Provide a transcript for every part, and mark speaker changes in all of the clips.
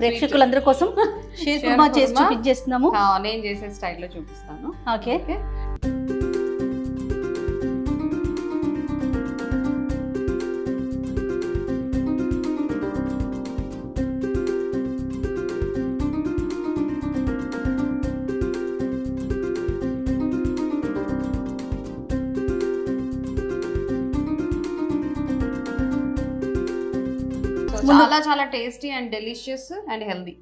Speaker 1: ప్రేక్షకులందరి కోసం షీర్ కుర్మా చేసి చూపించేస్తున్నాము.
Speaker 2: నేను చేసే స్టైల్లో చూపిస్తాను.
Speaker 1: ఓకే.
Speaker 2: చాలా చాలా tasty and delicious and healthy.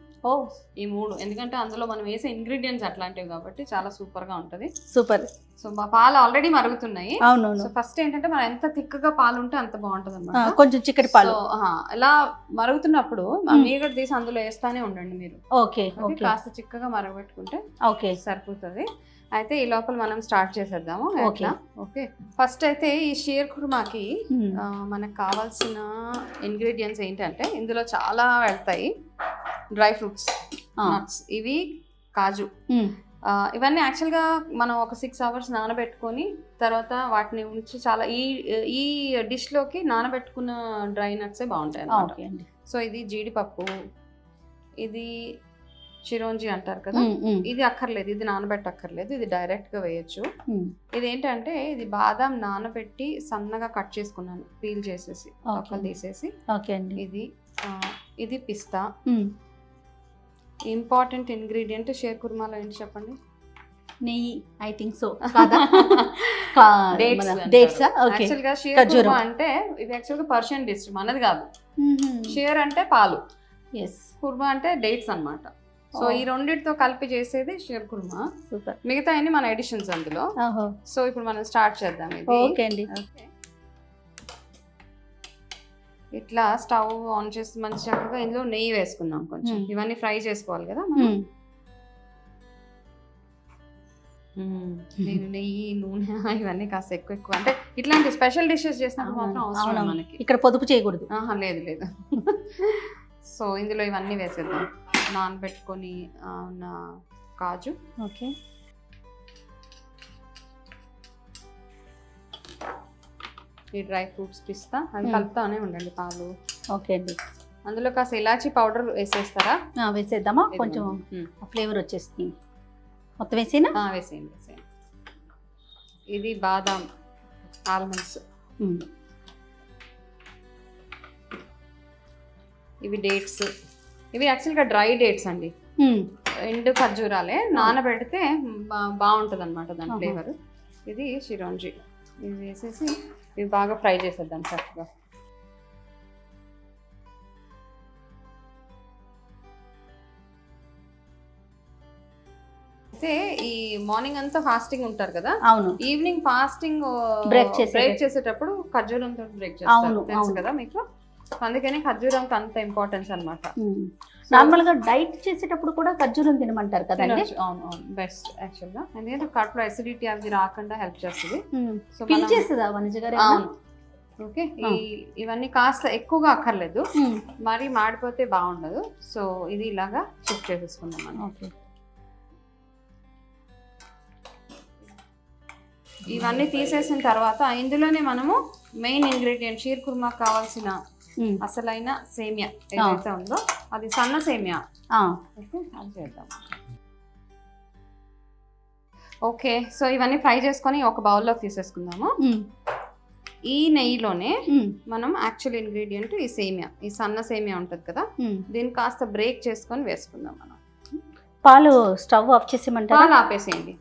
Speaker 2: ఈ మూడు, ఎందుకంటే అందులో మనం వేసే ఇంగ్రీడియంట్స్ అట్లాంటివి కాబట్టి చాలా సూపర్ గా ఉంటది.
Speaker 1: సూపర్.
Speaker 2: సో మా పాలు ఆల్రెడీ మరుగుతున్నాయి.
Speaker 1: అవునవును.
Speaker 2: సో ఫస్ట్ ఏంటంటే మనం ఎంత థిక్గా పాలు ఉంటే అంత బాగుంటది అన్నమాట.
Speaker 1: కొంచెం చిక్కటి పాలు.
Speaker 2: ఇలా మరుగుతున్నప్పుడు మీగడ తీసి అందులో వేస్తానే ఉండండి మీరు.
Speaker 1: ఓకే.
Speaker 2: కాస్త చిక్కగా మరగబెట్టుకుంటే ఓకే సరిపోతుంది. అయితే ఈ లోపల మనం స్టార్ట్ చేసేద్దాము. ఓకే. ఫస్ట్ అయితే ఈ షీర్ కుర్మాకి మనకు కావాల్సిన ఇంగ్రీడియంట్స్ ఏంటంటే ఇందులో చాలా వెళ్తాయి. డ్రై ఫ్రూట్స్, నట్స్, ఇవి కాజు, ఇవన్నీ యాక్చువల్గా మనం ఒక 6 hours నానబెట్టుకొని తర్వాత వాటిని ఉంచి చాలా ఈ డిష్లోకి నానబెట్టుకున్న డ్రై నట్సే బాగుంటాయి అన్నమాట. సో ఇది జీడిపప్పు, ఇది చిరోంజి అంటారు కదా, ఇది అక్కర్లేదు, ఇది నానబెట్టక్కర్లేదు, ఇది డైరెక్ట్ గా వేయచ్చు. ఇది ఏంటంటే ఇది బాదం నానబెట్టి సన్నగా కట్ చేసుకున్నాను, పీల్ చేసేసి తొక్కలు తీసేసి. ఇది పిస్తా. ఇంపార్టెంట్ ఇంగ్రీడియంట్ షేర్ కుర్మాలో ఏంటి చెప్పండి?
Speaker 1: నెయ్యి. I think so.
Speaker 2: యాక్చువల్గా షేర్ కుర్మా అంటే ఇది యాక్చువల్గా పర్షియన్ డిష్, మనది కాదు. షేర్ అంటే పాలు, కుర్మా అంటే డేట్స్ అన్నమాట. సో ఈ రెండింటితో కలిపి చేసేది షీర్ కుర్మా. సూపర్. మిగతా అన్ని మన ఎడిషన్స్ అందులో. సో ఇప్పుడు మనం స్టార్ట్ చేద్దాం.
Speaker 1: ఓకే అండి.
Speaker 2: ఇట్లా స్టవ్ ఆన్ చేసి మంచి చక్కగా ఇందులో నెయ్యి వేసుకుందాం కొంచెం. ఇవన్నీ ఫ్రై చేసుకోవాలి కదా. నేను నెయ్యి, నూనె ఇవన్నీ కాస్త ఎక్కువ అంటే ఇట్లాంటి స్పెషల్ డిషెస్ చేసినప్పుడు మాత్రం అవసరం మనకి.
Speaker 1: ఇక్కడ పొదుపు చేయకూడదు.
Speaker 2: లేదు. సో ఇందులో ఇవన్నీ వేసేద్దాం. నానబెట్టుకొని ఉన్న కాజు,
Speaker 1: ఓకే,
Speaker 2: ఈ డ్రై ఫ్రూట్స్, పిస్తా, అవి కలుపుతానే ఉండండి పాలు.
Speaker 1: ఓకే అండి.
Speaker 2: అందులో కాస్త ఇలాచీ పౌడర్ వేసేస్తారా?
Speaker 1: వేసేద్దామా? కొంచెం ఫ్లేవర్ వచ్చేస్తుంది. మొత్తం వేసేనా?
Speaker 2: వేసేయండి. ఇది బాదాం, ఆల్మండ్స్, ఇవి డేట్స్. ఇవి యాక్చువల్గా డ్రై డేట్స్ అండి, ఎండు ఖర్జూరాలే. నానబెడితే బాగుంటుంది అనమాట దాని ఫ్లేవర్. ఇది చిరోంజి, ఇవి వేసేసి ఇవి బాగా ఫ్రై చేసేద్దాం చక్కగా. అయితే ఈ మార్నింగ్ అంతా ఫాస్టింగ్ ఉంటారు కదా.
Speaker 1: అవును.
Speaker 2: ఈవినింగ్ ఫాస్టింగ్ బ్రేక్ చేసేటప్పుడు ఖర్జూరంతో బ్రేక్ చేస్తారు, తెలుసు కదా మీకు. అందుకని ఖర్జూరంకి అంత ఇంపార్టెన్స్ అనమాట.
Speaker 1: నార్మల్ గా డైట్ చేసేటప్పుడు కూడా ఖర్జూరం తినమంటారు కదండి.
Speaker 2: అవును, బెస్ట్ యాక్చువల్ గా. ఎందుకంటే కడుపులో అసిడిటీ అవి రాకుండా హెల్ప్ చేస్తుంది. ఓకే. ఇవన్నీ కాస్త ఎక్కువగా అక్కర్లేదు, మరి మాడిపోతే బాగుండదు. సో ఇది ఇలాగా షిఫ్ట్ చేసేసుకుందాం మనం. ఇవన్నీ తీసేసిన తర్వాత ఇందులోనే మనము మెయిన్ ఇంగ్రీడియంట్ షీర్ కుర్మా కావాల్సిన అసలైన సేమియా ఏదైతే ఉందో అది సన్న సేమియా. అది చేద్దాం. ఓకే. సో ఇవన్నీ ఫ్రై చేసుకొని ఒక బౌల్లోకి తీసేసుకుందాము. ఈ నెయ్యిలోనే మనం యాక్చువల్ ఇంగ్రీడియంట్ ఈ సేమియా, ఈ సన్న సేమియా ఉంటది కదా, దీన్ని కాస్త బ్రేక్ చేసుకొని వేసుకుందాం మనం.
Speaker 1: పాలు స్టవ్ ఆఫ్ చేసేయమంటారా?
Speaker 2: పాలు ఆపేసేయండి.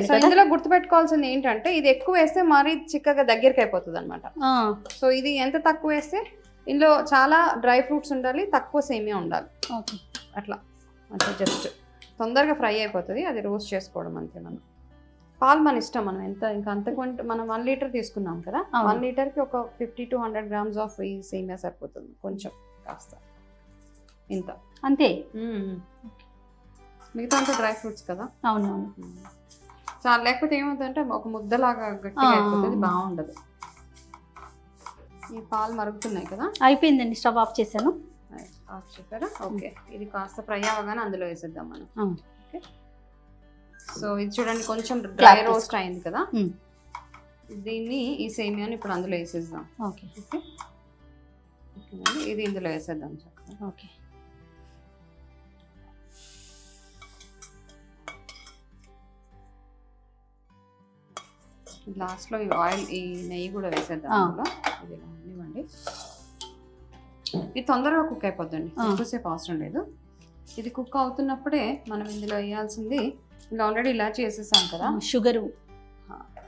Speaker 2: సో ఇందులో గుర్తుపెట్టుకోవాల్సింది ఏంటంటే ఇది ఎక్కువ వేస్తే మరీ చిక్కగా దగ్గరికి అయిపోతుంది అనమాట. సో ఇది ఎంత తక్కువ వేస్తే, ఇందులో చాలా డ్రై ఫ్రూట్స్ ఉండాలి, తక్కువ సేమియా ఉండాలి. అట్లా జస్ట్ తొందరగా ఫ్రై అయిపోతుంది. అది రోస్ట్ చేసుకోవడం అంతే. మనం పాలు మన ఇష్టం, మనం ఎంత ఇంకా అంతకు మనం 1 లీటర్ తీసుకున్నాం కదా, 1 లీటర్కి ఒక 50 to 100 grams ఆఫ్ ఈ సేమియా సరిపోతుంది. కొంచెం కాస్త ఇంత
Speaker 1: అంతే.
Speaker 2: మిగతా అంతా డ్రై ఫ్రూట్స్ కదా.
Speaker 1: అవునవును.
Speaker 2: చాలా, లేకపోతే ఏమవుతుందంటే ఒక ముద్దలాగా గట్టిగా అయిపోతుంది, బాగుండదు. ఈ పాలు మరుగుతున్నాయి కదా.
Speaker 1: అయిపోయిందండి, స్టవ్ ఆఫ్ చేశాను.
Speaker 2: ఆఫ్ చేశారా? ఓకే. ఇది కాస్త ఫ్రై అవ్వగానే అందులో వేసేద్దాం మనం. ఓకే. సో ఇది చూడండి కొంచెం డ్రై రోస్ట్ అయింది కదా, దీన్ని ఈ సేమియాని ఇప్పుడు అందులో వేసేద్దాం.
Speaker 1: ఓకే.
Speaker 2: ఇది ఇందులో వేసేద్దాం చక్కగా.
Speaker 1: ఓకే.
Speaker 2: లాస్ట్లో ఈ ఆయిల్ ఈ నెయ్యి కూడా వేసేద్దాం అందులో. ఇది ఇలా ఉండివ్వండి. ఇది తొందరగా కుక్ అయిపోద్దండి, ఎక్కువసేపు అవసరం లేదు. ఇది కుక్ అవుతున్నప్పుడే మనం ఇందులో వేయాల్సింది, ఇలా ఆల్రెడీ ఇలా చేసేసాం కదా,
Speaker 1: షుగరు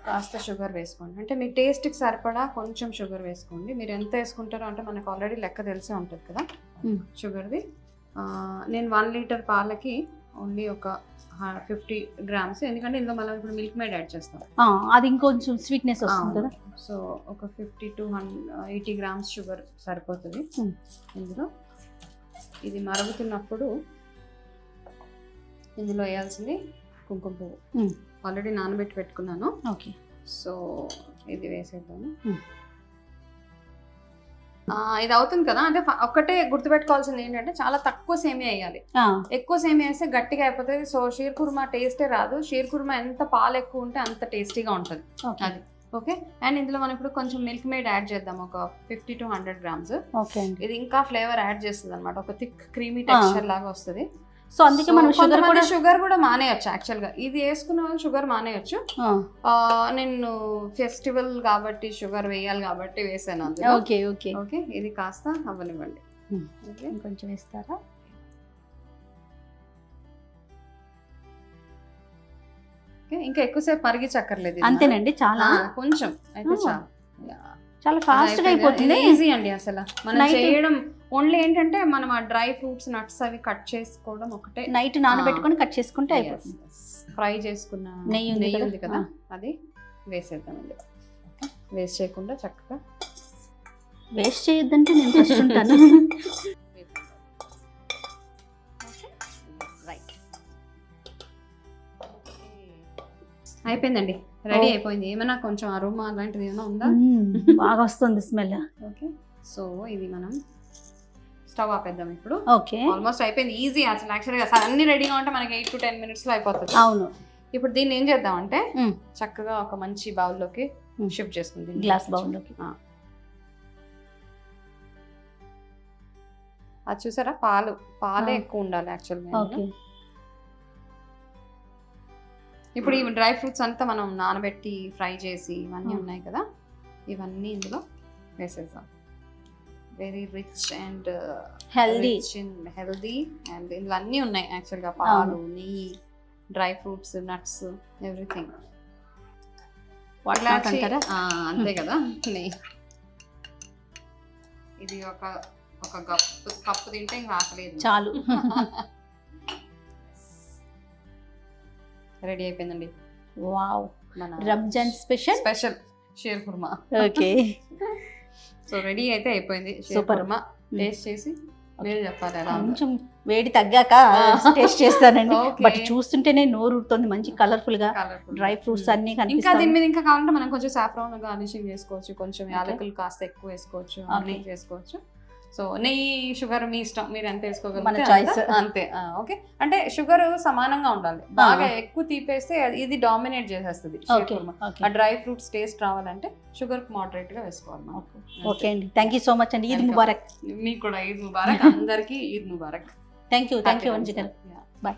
Speaker 2: కాస్త షుగర్ వేసుకోండి. అంటే మీ టేస్ట్కి సరిపడా కొంచెం షుగర్ వేసుకోండి. మీరు ఎంత వేసుకుంటారో అంటే మనకు ఆల్రెడీ లెక్క తెలిసే ఉంటుంది కదా షుగర్ది. నేను 1 లీటర్ పాలకి ఓన్లీ ఒక 50 గ్రామ్స్, ఎందుకంటే ఇందులో మనం ఇప్పుడు మిల్క్ మేడ్ యాడ్ చేస్తాం,
Speaker 1: అది ఇంకొంచెం స్వీట్నెస్ వస్తుంది కదా.
Speaker 2: సో ఒక 50 to 80 గ్రామ్స్ షుగర్ సరిపోతుంది ఇందులో. ఇది మరుగుతున్నప్పుడు ఇందులో వేయాల్సింది కుంకుమ పువ్వు. ఆల్రెడీ నానబెట్టి పెట్టుకున్నాను.
Speaker 1: ఓకే,
Speaker 2: సో ఇది వేసేద్దాము. ఇది అవుతుంది కదా, అంటే ఒక్కటే గుర్తుపెట్టుకోవాల్సింది ఏంటంటే చాలా తక్కువ సేమియా వేయాలి. ఎక్కువ సేమియా వేస్తే గట్టిగా అయిపోతుంది. సో షీర్ కుర్మా టేస్టే రాదు. షీర్ కుర్మా ఎంత పాలు ఎక్కువ ఉంటే అంత టేస్టీగా ఉంటుంది అది. ఓకే, అండ్ ఇందులో మనం ఇప్పుడు కొంచెం మిల్క్ మేడ్ యాడ్ చేద్దాం, ఒక 50 to 100 గ్రామ్స్. ఇది ఇంకా ఫ్లేవర్ యాడ్ చేస్తుంది అనమాట, ఒక థిక్ క్రీమీ టెక్స్చర్ లాగా వస్తుంది.
Speaker 1: సో అందుకే మనం
Speaker 2: షుగర్ కూడా మానేయచ్చు యాక్చువల్ గా. ఇది వేసుకున్న వాళ్ళు షుగర్ మానేయచ్చు. నేను ఫెస్టివల్ కాబట్టి షుగర్ వేయాలి కాబట్టి వేసాను అందులో.
Speaker 1: ఓకే ఓకే
Speaker 2: ఓకే, ఇది కాస్త అవ్వనివ్వండి.
Speaker 1: కొంచెం వేస్తారా?
Speaker 2: ఇంకా ఎక్కువసేపు మరిగించక్కర్లేదు.
Speaker 1: అంతేనండి, చాలా
Speaker 2: కొంచెం అయితే
Speaker 1: చాలా ఫాస్ట్ గా అయిపోతుంది.
Speaker 2: ఈజీ అండి అసలు మనం చేయడం. ఓన్లీ ఏంటంటే మనం ఆ డ్రై ఫ్రూట్స్ నట్స్ అవి కట్ చేసుకోవడం ఒకటే.
Speaker 1: నైట్ నానబెట్టుకొని కట్ చేసుకుంటే అయిపోతుంది.
Speaker 2: ఫ్రై చేసుకున్న నెయ్యి ఉంది కదా, అది వేసేద్దాం ఇందులో. వేస్ట్ చేయకుండా చక్కగా.
Speaker 1: వేస్ట్ చేయొద్దంటే నేను ఫస్ట్ ఉంటాను.
Speaker 2: అయిపోయిందండి, రెడీ అయిపోయింది. ఏమైనా కొంచెం అరోమా అలాంటిది ఏమైనా ఉందా?
Speaker 1: బాగా వస్తుంది స్మెల్.
Speaker 2: ఓకే, సో ఇది మనం స్టవ్ ఆపేద్దాం ఇప్పుడు.
Speaker 1: ఓకే,
Speaker 2: ఆల్మోస్ట్ అయిపోయింది. ఈజీ అసలు యాక్చువల్గా అన్ని రెడీగా ఉంటే మనకి 8 to 10 minutes లో అయిపోతుంది.
Speaker 1: అవును.
Speaker 2: ఇప్పుడు దీన్ని ఏం చేద్దాం అంటే చక్కగా ఒక మంచి బౌల్లోకి షిఫ్ట్ చేసుకుంది,
Speaker 1: గ్లాస్ బౌల్లోకి.
Speaker 2: అది చూసారా, పాలే ఎక్కువ ఉండాలి యాక్చువల్గా. ఇప్పుడు ఈ డ్రై ఫ్రూట్స్ అంతా మనం నానబెట్టి ఫ్రై చేసి ఇవన్నీ ఉన్నాయి కదా, ఇవన్నీ ఇందులో వేసేద్దాం. Very rich and healthy and ఇందులో అన్నీ ఉన్నాయి యాక్చువల్గా. పాలు, నెయ్యి, డ్రై ఫ్రూట్స్, నట్స్, ఎవ్రీథింగ్. అంతే కదా. నెయ్యి ఇది ఒక కప్పు తింటే ఇంకా ఆకలేదు, చాలు. రెడీ అయిపోయిందండి.
Speaker 1: వావ్, మన Ramzan special
Speaker 2: sheer kurma.
Speaker 1: Okay,
Speaker 2: so ready అయితే అయిపోయింది షీర్ కుర్మా. టేస్ట్ చేసి మీరు చెప్పాలి ఎలా.
Speaker 1: కొంచెం వేడి తగ్గాక టేస్ట్ చేస్తానండి. బట్ చూస్తుంటేనే నోరు ఊరుతుంది. మంచి కలర్ఫుల్ గా డ్రై ఫ్రూట్స్ అన్ని కనిపిస్తాయి.
Speaker 2: ఇంకా దీని మీద ఇంకా కావాలంటే మనం కొంచెం సాఫ్రాన్ గార్నిషింగ్ చేసుకోవచ్చు, కొంచెం యాలకులు కాస్త ఎక్కువ వేసుకోవచ్చు, అన్నీ చేసుకోవచ్చు. సో నెయ్యి, షుగర్ మీ ఇష్టం, మీరు ఎంత వేసుకోగలరు అంతే. ఓకే, అంటే షుగర్ సమానంగా ఉండాలి. బాగా ఎక్కువ తీపేస్తే ఇది డామినేట్ చేసేస్తుంది. ఆ డ్రై ఫ్రూట్స్ టేస్ట్ రావాలంటే షుగర్ మోడరేట్ గా వేసుకోవాలి.
Speaker 1: ఓకే అండి, థ్యాంక్ యూ సో మచ్ అండి. ఈద్ ముబారక్.
Speaker 2: మీకు కూడా ఈద్ ముబారక్. అందరికీ ఈద్ ముబారక్.
Speaker 1: థ్యాంక్ యూ అంజి గారు. బాయ్.